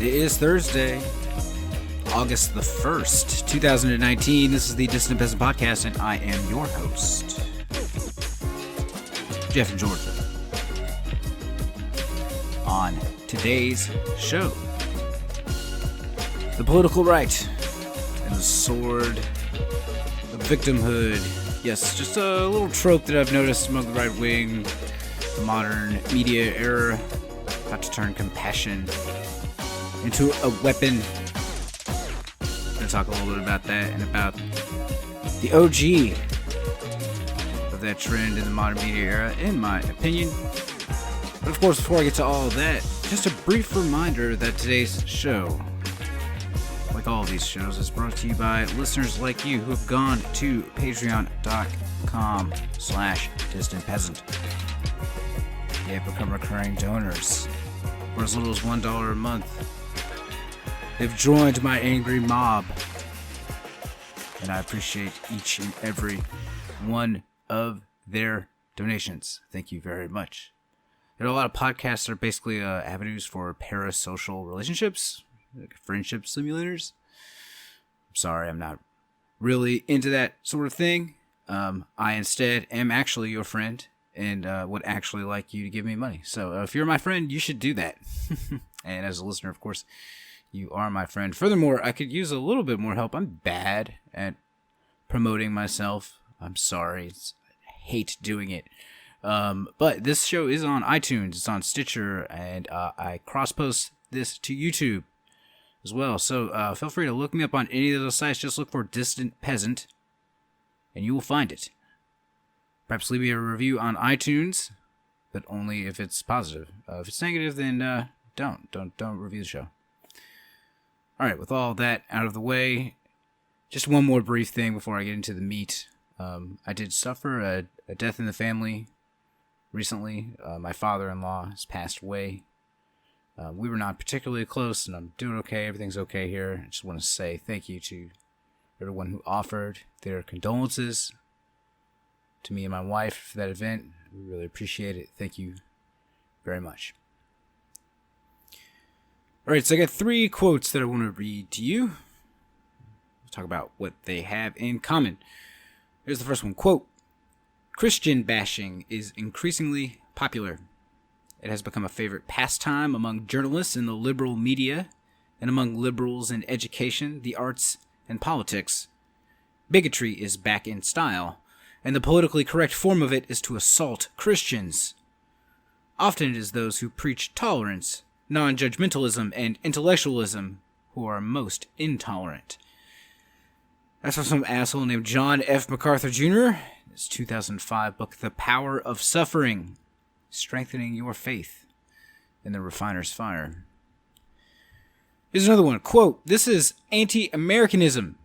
It is Thursday, August the 1st, 2019. This is the Dissident Peasant Podcast, and I am your host, Jeff in Georgia. On today's show, the political right and the sword of victimhood. Yes, just a little trope that I've noticed among the right wing, the modern media era, how to turn compassion into a weapon. I'm going to talk a little bit about that and about the OG of that trend in the modern media era, in my opinion. But of course, before I get to all of that, just a brief reminder that today's show, like all of these shows, is brought to you by listeners like you who have gone to patreon.com/distantpeasant. They have become recurring donors for as little as $1 a month. They've joined my angry mob, and I appreciate each and every one of their donations. Thank you very much. There are a lot of podcasts that are basically avenues for parasocial relationships, like friendship simulators. I'm sorry, I'm not really into that sort of thing. I instead am actually your friend and would actually like you to give me money. So if you're my friend, you should do that. And as a listener, of course, you are my friend. Furthermore, I could use a little bit more help. I'm bad at promoting myself. I'm sorry. I hate doing it. But this show is on iTunes. It's on Stitcher. And I cross-post this to YouTube as well. So feel free to look me up on any of those sites. Just look for Distant Peasant, and you will find it. Perhaps leave me a review on iTunes, but only if it's positive. If it's negative, then don't review the show. All right, with all that out of the way, just one more brief thing before I get into the meat. I did suffer a death in the family recently. My father-in-law has passed away. We were not particularly close, and I'm doing okay. Everything's okay here. I just want to say thank you to everyone who offered their condolences to me and my wife for that event. We really appreciate it. Thank you very much. All right, so I got 3 quotes that I want to read to you. We'll talk about what they have in common. Here's the first one. Quote, "Christian bashing is increasingly popular. It has become a favorite pastime among journalists in the liberal media and among liberals in education, the arts, and politics. Bigotry is back in style, and the politically correct form of it is to assault Christians. Often it is those who preach tolerance, non-judgmentalism, and intellectualism who are most intolerant." That's from some asshole named John F. MacArthur Jr. His 2005 book, The Power of Suffering, Strengthening Your Faith in the Refiner's Fire. Here's another one. Quote, "This is anti-Americanism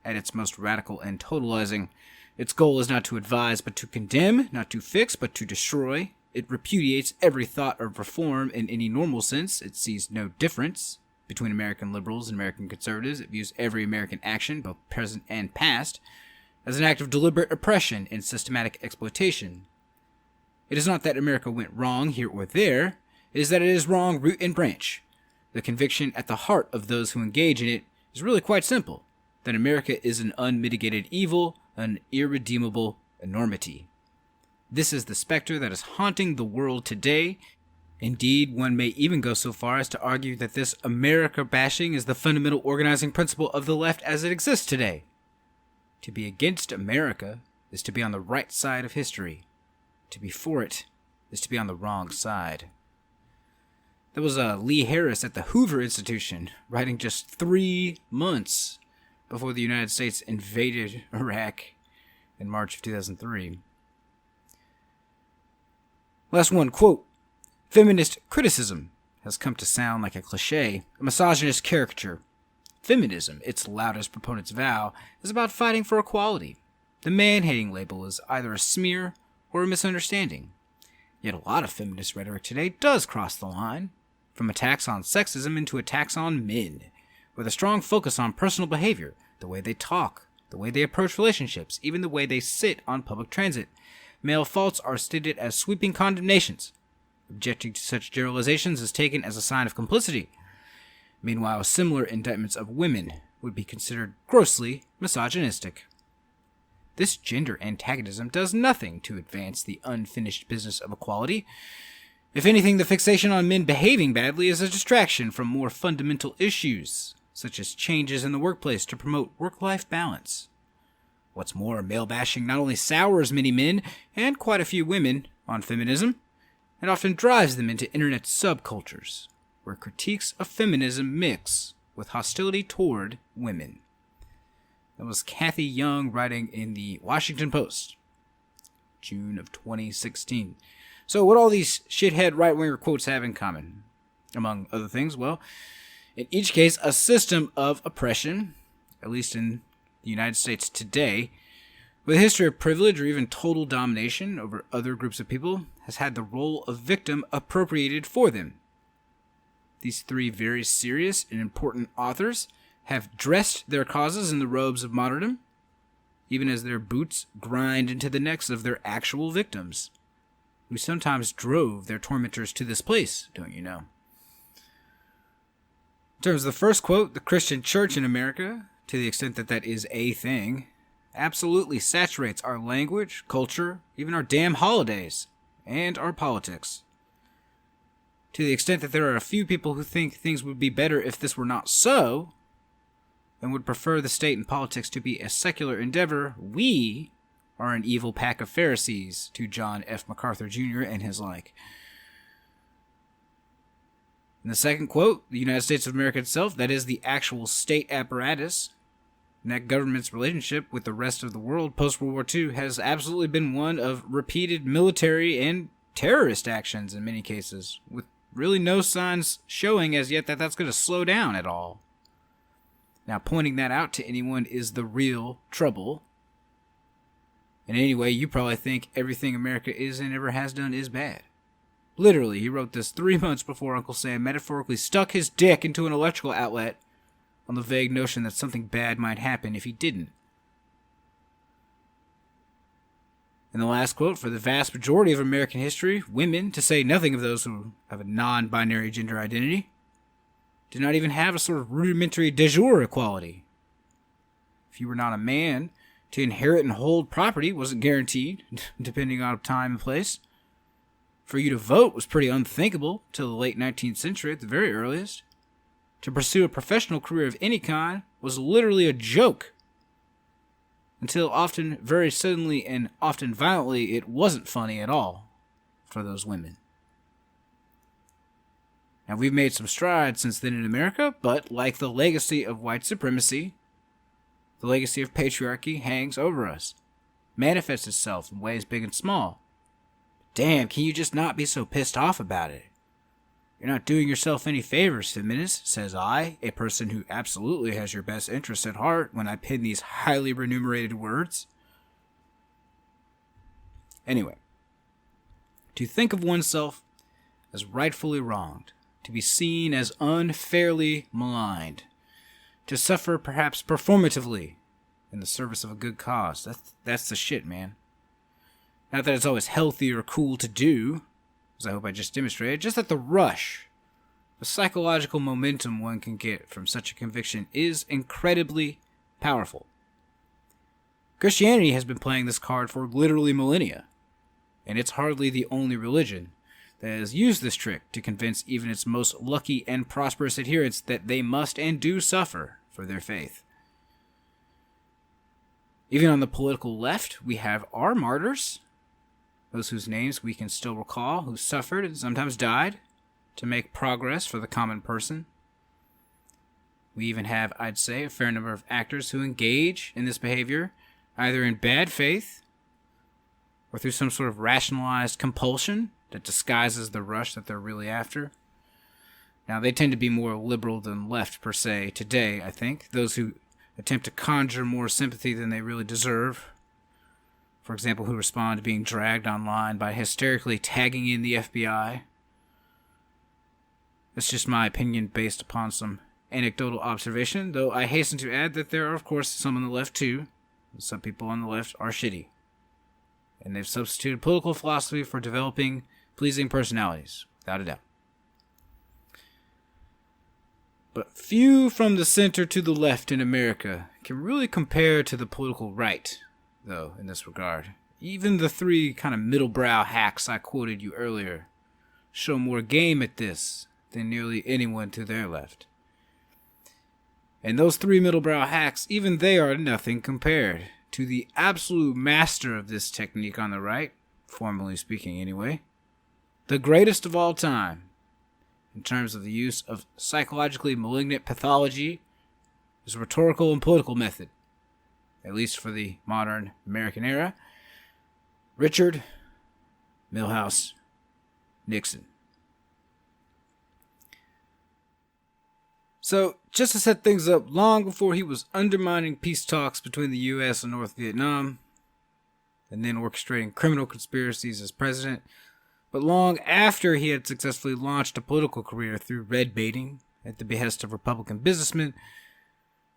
at its most radical and totalizing. Its goal is not to advise, but to condemn, not to fix, but to destroy. It repudiates every thought of reform in any normal sense. It sees no difference between American liberals and American conservatives. It views every American action, both present and past, as an act of deliberate oppression and systematic exploitation. It is not that America went wrong here or there. It is that it is wrong root and branch. The conviction at the heart of those who engage in it is really quite simple, that America is an unmitigated evil, an irredeemable enormity. This is the specter that is haunting the world today. Indeed, one may even go so far as to argue that this America bashing is the fundamental organizing principle of the left as it exists today. To be against America is to be on the right side of history. To be for it is to be on the wrong side." That was Lee Harris at the Hoover Institution, writing just 3 months before the United States invaded Iraq in March of 2003. Last one, quote, "Feminist criticism has come to sound like a cliche, a misogynist caricature. Feminism, its loudest proponents vow, is about fighting for equality. The man-hating label is either a smear or a misunderstanding. Yet a lot of feminist rhetoric today does cross the line, from attacks on sexism into attacks on men, with a strong focus on personal behavior, the way they talk, the way they approach relationships, even the way they sit on public transit. Male faults are stated as sweeping condemnations. Objecting to such generalizations is taken as a sign of complicity. Meanwhile, similar indictments of women would be considered grossly misogynistic. This gender antagonism does nothing to advance the unfinished business of equality. If anything, the fixation on men behaving badly is a distraction from more fundamental issues, such as changes in the workplace to promote work-life balance. What's more, male bashing not only sours many men, and quite a few women, on feminism, it often drives them into internet subcultures, where critiques of feminism mix with hostility toward women. That was Kathy Young writing in the Washington Post, June of 2016. So what all these shithead right-winger quotes have in common? Among other things, well, in each case, a system of oppression, at least in the United States today, with a history of privilege or even total domination over other groups of people, has had the role of victim appropriated for them. These three very serious and important authors have dressed their causes in the robes of martyrdom, even as their boots grind into the necks of their actual victims, who sometimes drove their tormentors to this place, don't you know? In terms of the first quote, the Christian church in America, to the extent that that is a thing, absolutely saturates our language, culture, even our damn holidays, and our politics. To the extent that there are a few people who think things would be better if this were not so, and would prefer the state and politics to be a secular endeavor, we are an evil pack of Pharisees, to John F. MacArthur Jr. and his like. In the second quote, the United States of America itself, that is the actual state apparatus, and that government's relationship with the rest of the world post-World War II has absolutely been one of repeated military and terrorist actions in many cases, with really no signs showing as yet that that's going to slow down at all. Now, pointing that out to anyone is the real trouble. And anyway, you probably think everything America is and ever has done is bad. Literally, he wrote this 3 months before Uncle Sam metaphorically stuck his dick into an electrical outlet on the vague notion that something bad might happen if he didn't. In the last quote, for the vast majority of American history, women, to say nothing of those who have a non-binary gender identity, did not even have a sort of rudimentary de jure equality. If you were not a man, to inherit and hold property wasn't guaranteed, depending on time and place. For you to vote was pretty unthinkable till the late 19th century at the very earliest. To pursue a professional career of any kind was literally a joke. Until often, very suddenly and often violently, it wasn't funny at all for those women. Now, we've made some strides since then in America, but like the legacy of white supremacy, the legacy of patriarchy hangs over us, manifests itself in ways big and small. Damn, can you just not be so pissed off about it? You're not doing yourself any favors, feminists, says I, a person who absolutely has your best interests at heart when I pen these highly remunerated words. Anyway, to think of oneself as rightfully wronged, to be seen as unfairly maligned, to suffer perhaps performatively in the service of a good cause, that's the shit, man. Not that it's always healthy or cool to do, as I hope I just demonstrated, just that the rush, the psychological momentum one can get from such a conviction is incredibly powerful. Christianity has been playing this card for literally millennia, and it's hardly the only religion that has used this trick to convince even its most lucky and prosperous adherents that they must and do suffer for their faith. Even on the political left, we have our martyrs, those whose names we can still recall, who suffered and sometimes died to make progress for the common person. We even have, I'd say, a fair number of actors who engage in this behavior, either in bad faith or through some sort of rationalized compulsion that disguises the rush that they're really after. Now, they tend to be more liberal than left, per se, today, I think. Those who attempt to conjure more sympathy than they really deserve. For example, who respond to being dragged online by hysterically tagging in the FBI. It's just my opinion based upon some anecdotal observation, though I hasten to add that there are, of course, some on the left, too. Some people on the left are shitty. And they've substituted political philosophy for developing pleasing personalities, without a doubt. But few from the center to the left in America can really compare to the political right, though, in this regard. Even the three kind of middle-brow hacks I quoted you earlier show more game at this than nearly anyone to their left. And those three middle-brow hacks, even they are nothing compared to the absolute master of this technique on the right, formally speaking anyway, the greatest of all time, in terms of the use of psychologically malignant pathology as a rhetorical and political method, at least for the modern American era, Richard Milhouse Nixon. So, just to set things up, long before he was undermining peace talks between the U.S. and North Vietnam, and then orchestrating criminal conspiracies as president, but long after he had successfully launched a political career through red baiting at the behest of Republican businessmen,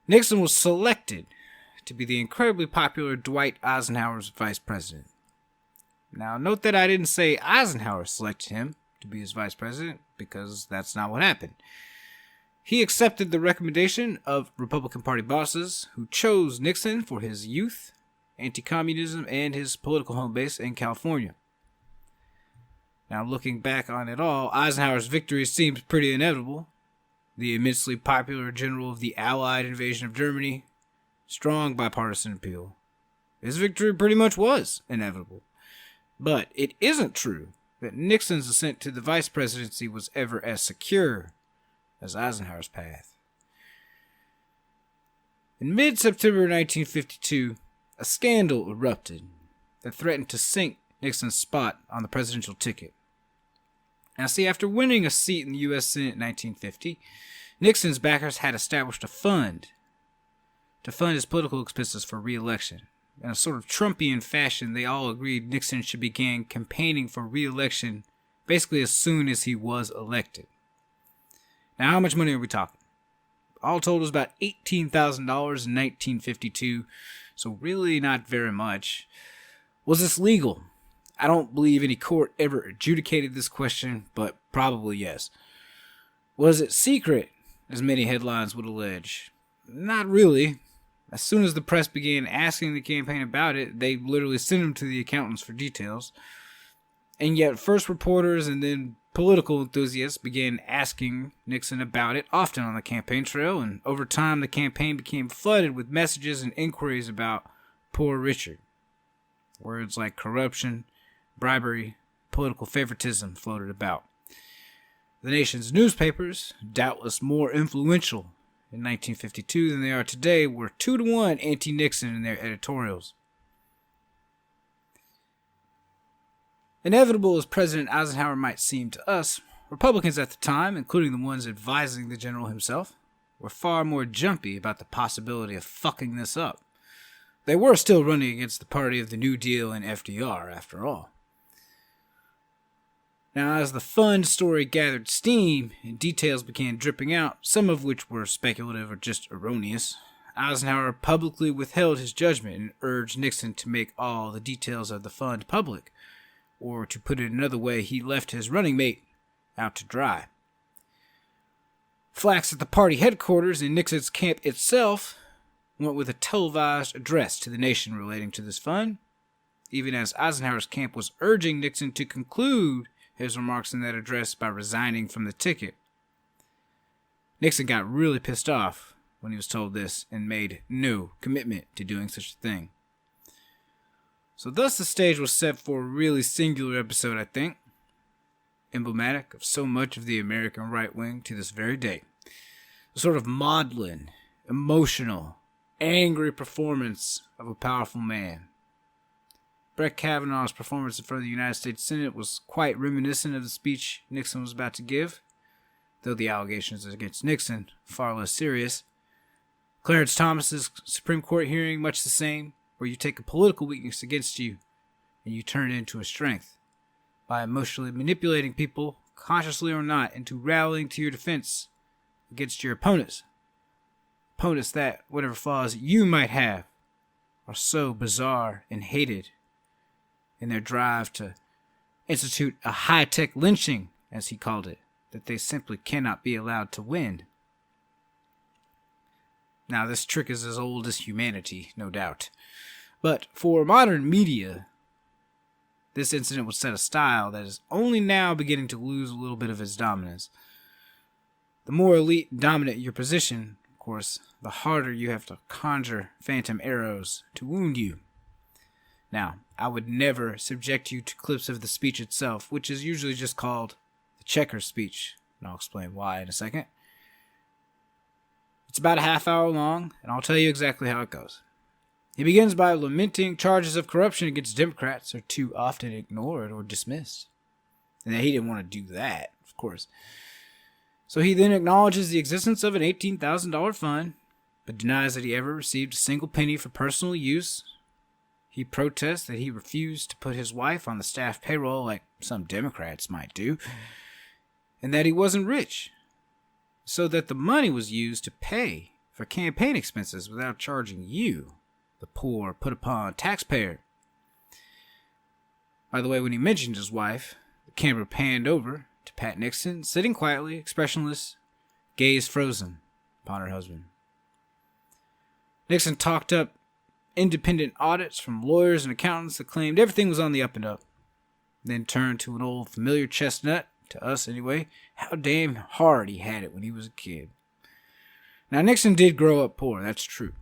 Nixon was selected to be the incredibly popular Dwight Eisenhower's vice president. Now, note that I didn't say Eisenhower selected him to be his vice president, because that's not what happened. He accepted the recommendation of Republican Party bosses who chose Nixon for his youth, anti-communism, and his political home base in California. Now, looking back on it all, Eisenhower's victory seems pretty inevitable. The immensely popular general of the Allied invasion of Germany, strong bipartisan appeal. His victory pretty much was inevitable. But it isn't true that Nixon's ascent to the vice presidency was ever as secure as Eisenhower's path. In mid-September 1952, a scandal erupted that threatened to sink Nixon's spot on the presidential ticket. Now, see, after winning a seat in the U.S. Senate in 1950, Nixon's backers had established a fund to fund his political expenses for re-election. In a sort of Trumpian fashion, they all agreed Nixon should begin campaigning for re-election basically as soon as he was elected. Now, how much money are we talking? All told, it was about $18,000 in 1952, so really not very much. Was this legal? I don't believe any court ever adjudicated this question, but probably yes. Was it secret, as many headlines would allege? Not really. As soon as the press began asking the campaign about it, they literally sent them to the accountants for details. And yet, first reporters and then political enthusiasts began asking Nixon about it, often on the campaign trail, and over time the campaign became flooded with messages and inquiries about Poor Richard. Words like corruption, bribery, political favoritism floated about. The nation's newspapers, doubtless more influential in 1952 than they are today, were 2-1 anti-Nixon in their editorials. Inevitable as President Eisenhower might seem to us, Republicans at the time, including the ones advising the general himself, were far more jumpy about the possibility of fucking this up. They were still running against the party of the New Deal and FDR, after all. Now, as the fund story gathered steam and details began dripping out, some of which were speculative or just erroneous, Eisenhower publicly withheld his judgment and urged Nixon to make all the details of the fund public. Or, to put it another way, he left his running mate out to dry. Flax at the party headquarters in Nixon's camp itself went with a televised address to the nation relating to this fund, even as Eisenhower's camp was urging Nixon to conclude his remarks in that address by resigning from the ticket. Nixon got really pissed off when he was told this and made no commitment to doing such a thing. So thus the stage was set for a really singular episode, I think, emblematic of so much of the American right wing to this very day. A sort of maudlin, emotional, angry performance of a powerful man. Brett Kavanaugh's performance in front of the United States Senate was quite reminiscent of the speech Nixon was about to give, though the allegations against Nixon far less serious. Clarence Thomas's Supreme Court hearing much the same, where you take a political weakness against you and you turn it into a strength by emotionally manipulating people, consciously or not, into rallying to your defense against your opponents. Opponents that, whatever flaws you might have, are so bizarre and hated in their drive to institute a high-tech lynching, as he called it, that they simply cannot be allowed to win. Now, this trick is as old as humanity, no doubt. But for modern media, this incident would set a style that is only now beginning to lose a little bit of its dominance. The more elite and dominant your position, of course, the harder you have to conjure phantom arrows to wound you. Now, I would never subject you to clips of the speech itself, which is usually just called the checker speech, and I'll explain why in a second. It's about a half hour long, and I'll tell you exactly how it goes. He begins by lamenting charges of corruption against Democrats are too often ignored or dismissed. And he didn't want to do that, of course. So he then acknowledges the existence of an $18,000 fund, but denies that he ever received a single penny for personal use. He protests that he refused to put his wife on the staff payroll like some Democrats might do, and that he wasn't rich, so that the money was used to pay for campaign expenses without charging you, the poor, put-upon taxpayer. By the way, when he mentioned his wife, the camera panned over to Pat Nixon, sitting quietly, expressionless, gaze frozen upon her husband. Nixon talked up independent audits from lawyers and accountants that claimed everything was on the up and up, then turned to an old familiar chestnut, to us anyway, how damn hard he had it when he was a kid. Now, Nixon did grow up poor, that's true.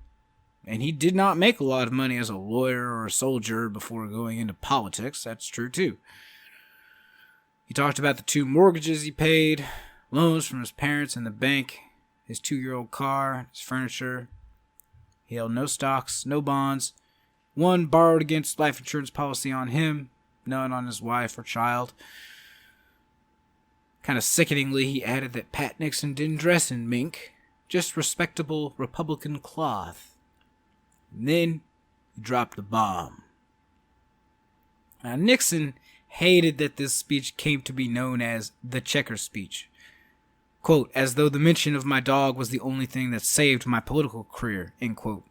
And he did not make a lot of money as a lawyer or a soldier before going into politics. That's true, too. He talked about the 2 mortgages he paid, loans from his parents in the bank, his 2-year-old car, his furniture. He held no stocks, no bonds. 1 borrowed against life insurance policy on him, none on his wife or child. Kind of sickeningly, he added that Pat Nixon didn't dress in mink, just respectable Republican cloth. And then he dropped the bomb. Now, Nixon hated that this speech came to be known as the checker speech. Quote, as though the mention of my dog was the only thing that saved my political career, end quote,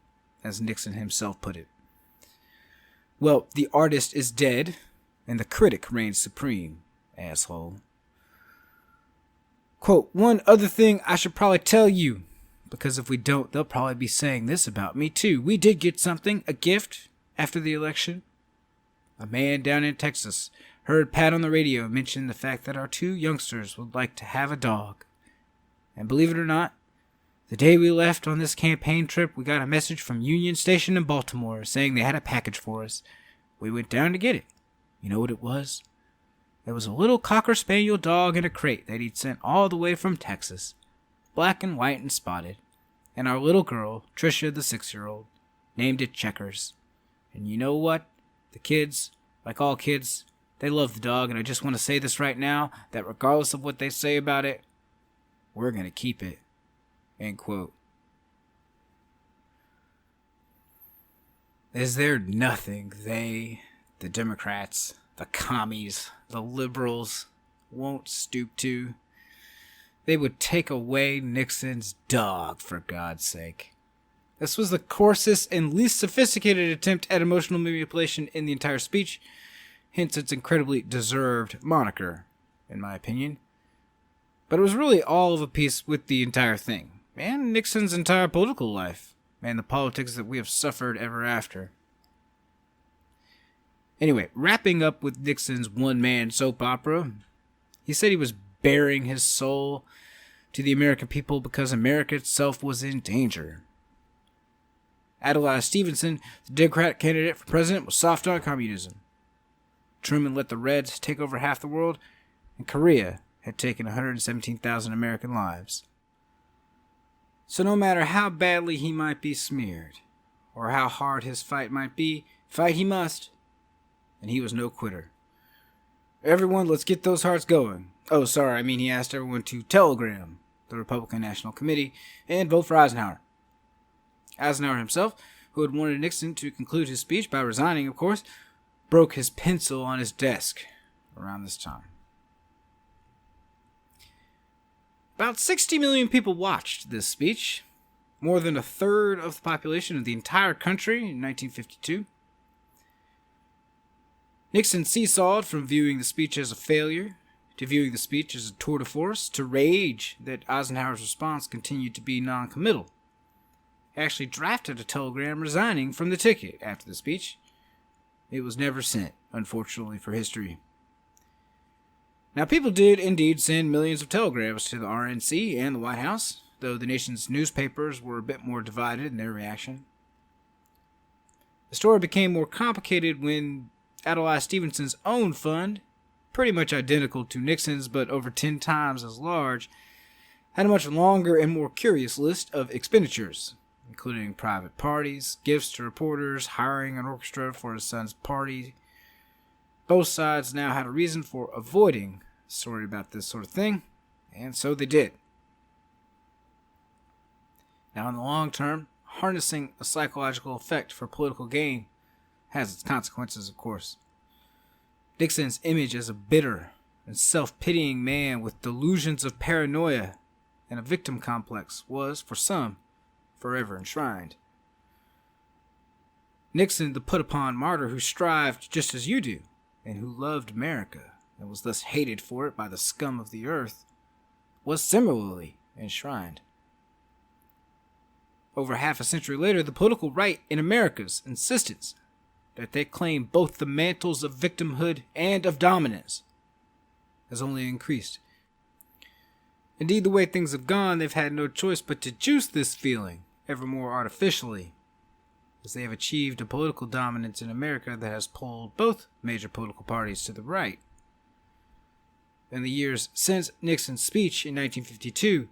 as Nixon himself put it. Well, the artist is dead, and the critic reigns supreme, asshole. Quote, one other thing I should probably tell you, because if we don't, they'll probably be saying this about me too. We did get something, a gift, after the election. A man down in Texas heard Pat on the radio mention the fact that our 2 youngsters would like to have a dog. And believe it or not, the day we left on this campaign trip, we got a message from Union Station in Baltimore saying they had a package for us. We went down to get it. You know what it was? It was a little Cocker Spaniel dog in a crate that he'd sent all the way from Texas. Black and white and spotted. And our little girl, Tricia the 6-year-old, named it Checkers. And you know what? The kids, like all kids, they love the dog, and I just want to say this right now, that regardless of what they say about it, we're going to keep it. End quote. Is there nothing they, the Democrats, the commies, the liberals, won't stoop to? They would take away Nixon's dog, for God's sake. This was the coarsest and least sophisticated attempt at emotional manipulation in the entire speech, hence its incredibly deserved moniker, in my opinion. But it was really all of a piece with the entire thing, and Nixon's entire political life, and the politics that we have suffered ever after. Anyway, wrapping up with Nixon's one-man soap opera, he said he was baring his soul to the American people because America itself was in danger. Adlai Stevenson, the Democratic candidate for president, was soft on communism. Truman let the Reds take over half the world, and Korea had taken 117,000 American lives. So no matter how badly he might be smeared, or how hard his fight might be, fight he must. And he was no quitter. Everyone, let's get those hearts going. Oh, sorry, he asked everyone to telegram the Republican National Committee and vote for Eisenhower. Eisenhower himself, who had wanted Nixon to conclude his speech by resigning, of course, broke his pencil on his desk around this time. About 60 million people watched this speech, more than a third of the population of the entire country in 1952. Nixon seesawed from viewing the speech as a failure, to viewing the speech as a tour de force, to rage that Eisenhower's response continued to be non-committal. actually drafted a telegram resigning from the ticket after the speech. It was never sent, unfortunately for history. Now, people did indeed send millions of telegrams to the RNC and the White House, though the nation's newspapers were a bit more divided in their reaction. The story became more complicated when Adlai Stevenson's own fund, pretty much identical to Nixon's but over 10 times as large, had a much longer and more curious list of expenditures, including private parties, gifts to reporters, hiring an orchestra for his son's party. Both sides now had a reason for avoiding a story about this sort of thing, and so they did. Now, in the long term, harnessing a psychological effect for political gain has its consequences, of course. Nixon's image as a bitter and self-pitying man with delusions of paranoia and a victim complex was, for some, forever enshrined. Nixon, the put-upon martyr who strived just as you do, and who loved America, and was thus hated for it by the scum of the earth, was similarly enshrined. Over half a century later, the political right in America's insistence that they claim both the mantles of victimhood and of dominance has only increased. Indeed, the way things have gone, they've had no choice but to juice this feeling ever more artificially, as they have achieved a political dominance in America that has pulled both major political parties to the right. In the years since Nixon's speech in 1952,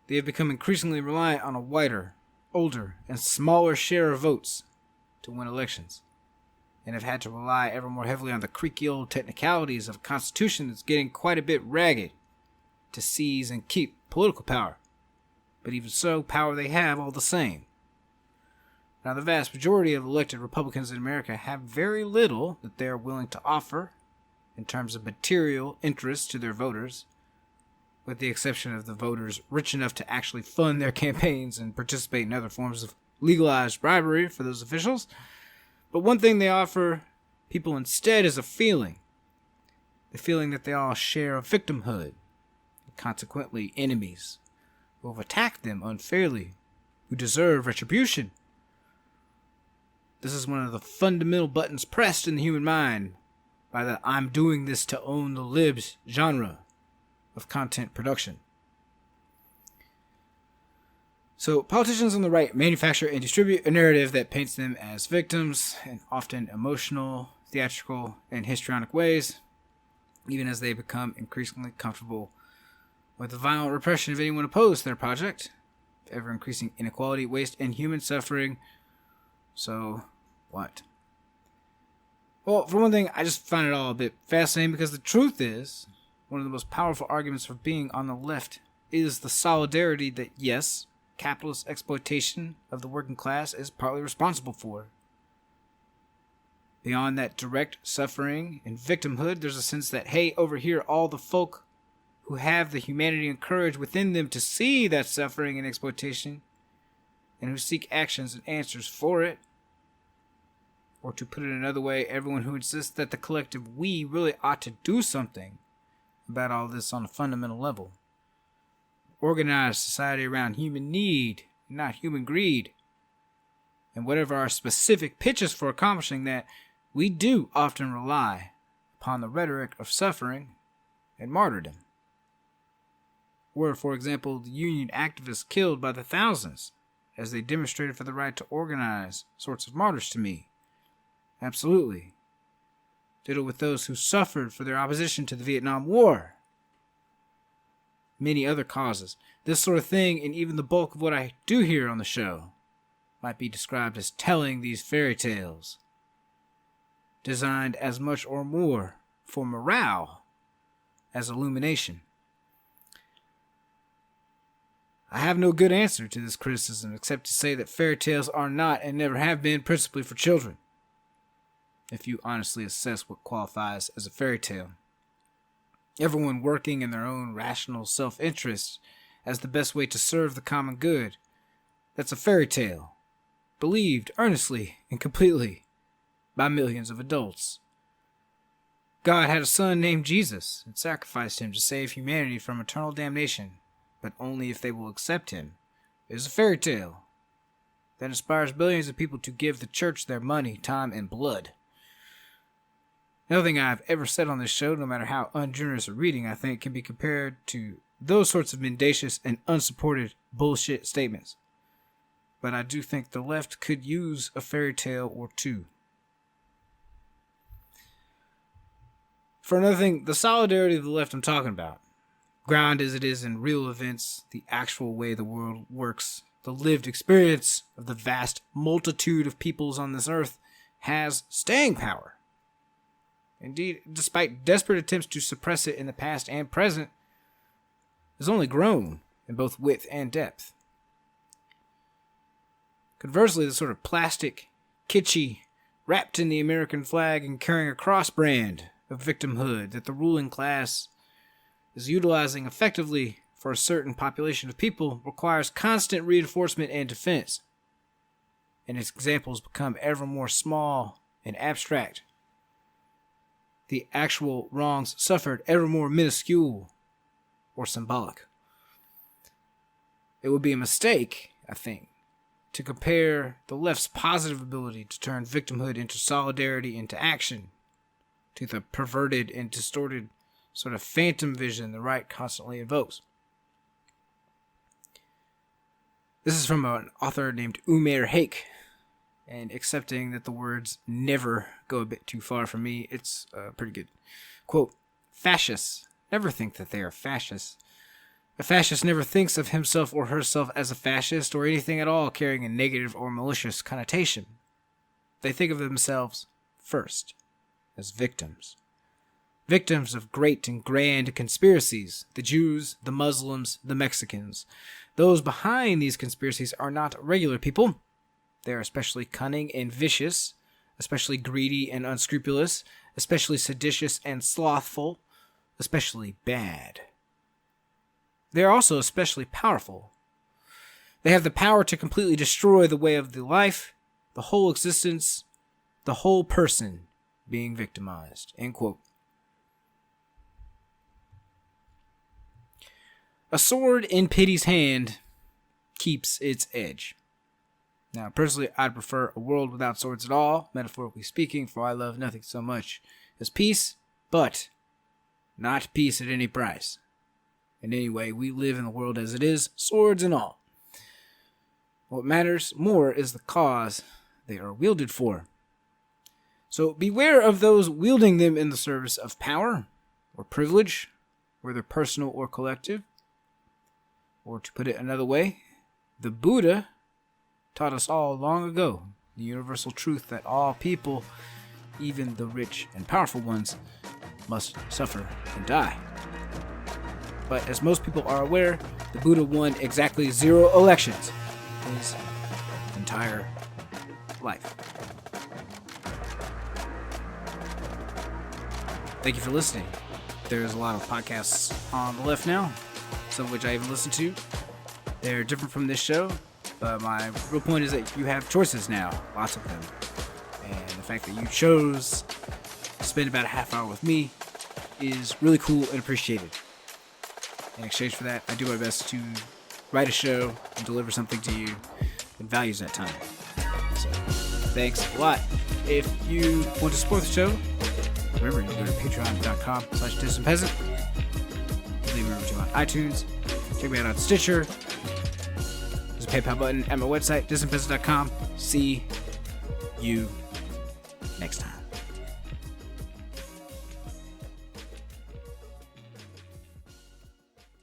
they have become increasingly reliant on a wider, older, and smaller share of votes to win elections, and have had to rely ever more heavily on the creaky old technicalities of a constitution that's getting quite a bit ragged to seize and keep political power. But even so, power they have all the same. Now, the vast majority of elected Republicans in America have very little that they are willing to offer in terms of material interest to their voters, with the exception of the voters rich enough to actually fund their campaigns and participate in other forms of legalized bribery for those officials. But one thing they offer people instead is a feeling. The feeling that they all share a victimhood, and consequently enemies who have attacked them unfairly, who deserve retribution. This is one of the fundamental buttons pressed in the human mind by the "I'm doing this to own the libs" genre of content production. So politicians on the right manufacture and distribute a narrative that paints them as victims in often emotional, theatrical, and histrionic ways, even as they become increasingly comfortable with the violent repression of anyone opposed to their project, ever-increasing inequality, waste, and human suffering. So, what? Well, for one thing, I just find it all a bit fascinating because the truth is, one of the most powerful arguments for being on the left is the solidarity that, yes, capitalist exploitation of the working class is partly responsible for. Beyond that direct suffering and victimhood, there's a sense that, hey, over here, all the folk who have the humanity and courage within them to see that suffering and exploitation, and who seek actions and answers for it. Or to put it another way, everyone who insists that the collective we really ought to do something about all this on a fundamental level. Organize society around human need, not human greed. And whatever our specific pitches for accomplishing that, we do often rely upon the rhetoric of suffering and martyrdom. Were, for example, the union activists killed by the thousands as they demonstrated for the right to organize sorts of martyrs to me? Absolutely. Ditto with those who suffered for their opposition to the Vietnam War. Many other causes. This sort of thing, and even the bulk of what I do here on the show, might be described as telling these fairy tales, designed as much or more for morale as illumination. I have no good answer to this criticism except to say that fairy tales are not and never have been principally for children, if you honestly assess what qualifies as a fairy tale. Everyone working in their own rational self-interest as the best way to serve the common good, that's a fairy tale, believed earnestly and completely by millions of adults. God had a son named Jesus and sacrificed him to save humanity from eternal damnation, but only if they will accept him. It is a fairy tale. that inspires billions of people to give the church their money, time, and blood. Nothing I've ever said on this show, no matter how ungenerous a reading, I think can be compared to those sorts of mendacious and unsupported bullshit statements. But I do think the left could use a fairy tale or two. For another thing, the solidarity of the left I'm talking about, ground as it is in real events, the actual way the world works, the lived experience of the vast multitude of peoples on this earth, has staying power. Indeed, despite desperate attempts to suppress it in the past and present, has only grown in both width and depth. Conversely, the sort of plastic, kitschy, wrapped in the American flag and carrying a cross brand of victimhood that the ruling class is utilizing effectively for a certain population of people requires constant reinforcement and defense, and its examples become ever more small and abstract. The actual wrongs suffered ever more minuscule or symbolic. It would be a mistake, I think, to compare the left's positive ability to turn victimhood into solidarity into action to the perverted and distorted sort of phantom vision the right constantly invokes. This is from an author named Umair Haque, and accepting that the words never go a bit too far for me, it's pretty good. Quote, fascists never think that they are fascists. A fascist never thinks of himself or herself as a fascist or anything at all carrying a negative or malicious connotation. They think of themselves first as victims. Victims of great and grand conspiracies, the Jews, the Muslims, the Mexicans. Those behind these conspiracies are not regular people. They are especially cunning and vicious, especially greedy and unscrupulous, especially seditious and slothful, especially bad. They are also especially powerful. They have the power to completely destroy the way of the life, the whole existence, the whole person being victimized. End quote. A sword in pity's hand keeps its edge. Now, personally, I'd prefer a world without swords at all, metaphorically speaking, for I love nothing so much as peace, but not peace at any price. And anyway, we live in the world as it is, swords and all. What matters more is the cause they are wielded for. So beware of those wielding them in the service of power or privilege, whether personal or collective. Or to put it another way, the Buddha taught us all long ago the universal truth that all people, even the rich and powerful ones, must suffer and die. But as most people are aware, the Buddha won exactly 0 elections his entire life. Thank you for listening. There's a lot of podcasts on the left now, some of which I even listen to. They're different from this show, but my real point is that you have choices now, lots of them. And the fact that you chose to spend about a half hour with me is really cool and appreciated. In exchange for that, I do my best to write a show and deliver something to you that values that time. So, thanks a lot. If you want to support the show, remember, you can go to patreon.com/dissidentpeasant. Leave a review on iTunes. Check me out on Stitcher. There's a PayPal button at my website, dissidentpeasant.com. See you next time.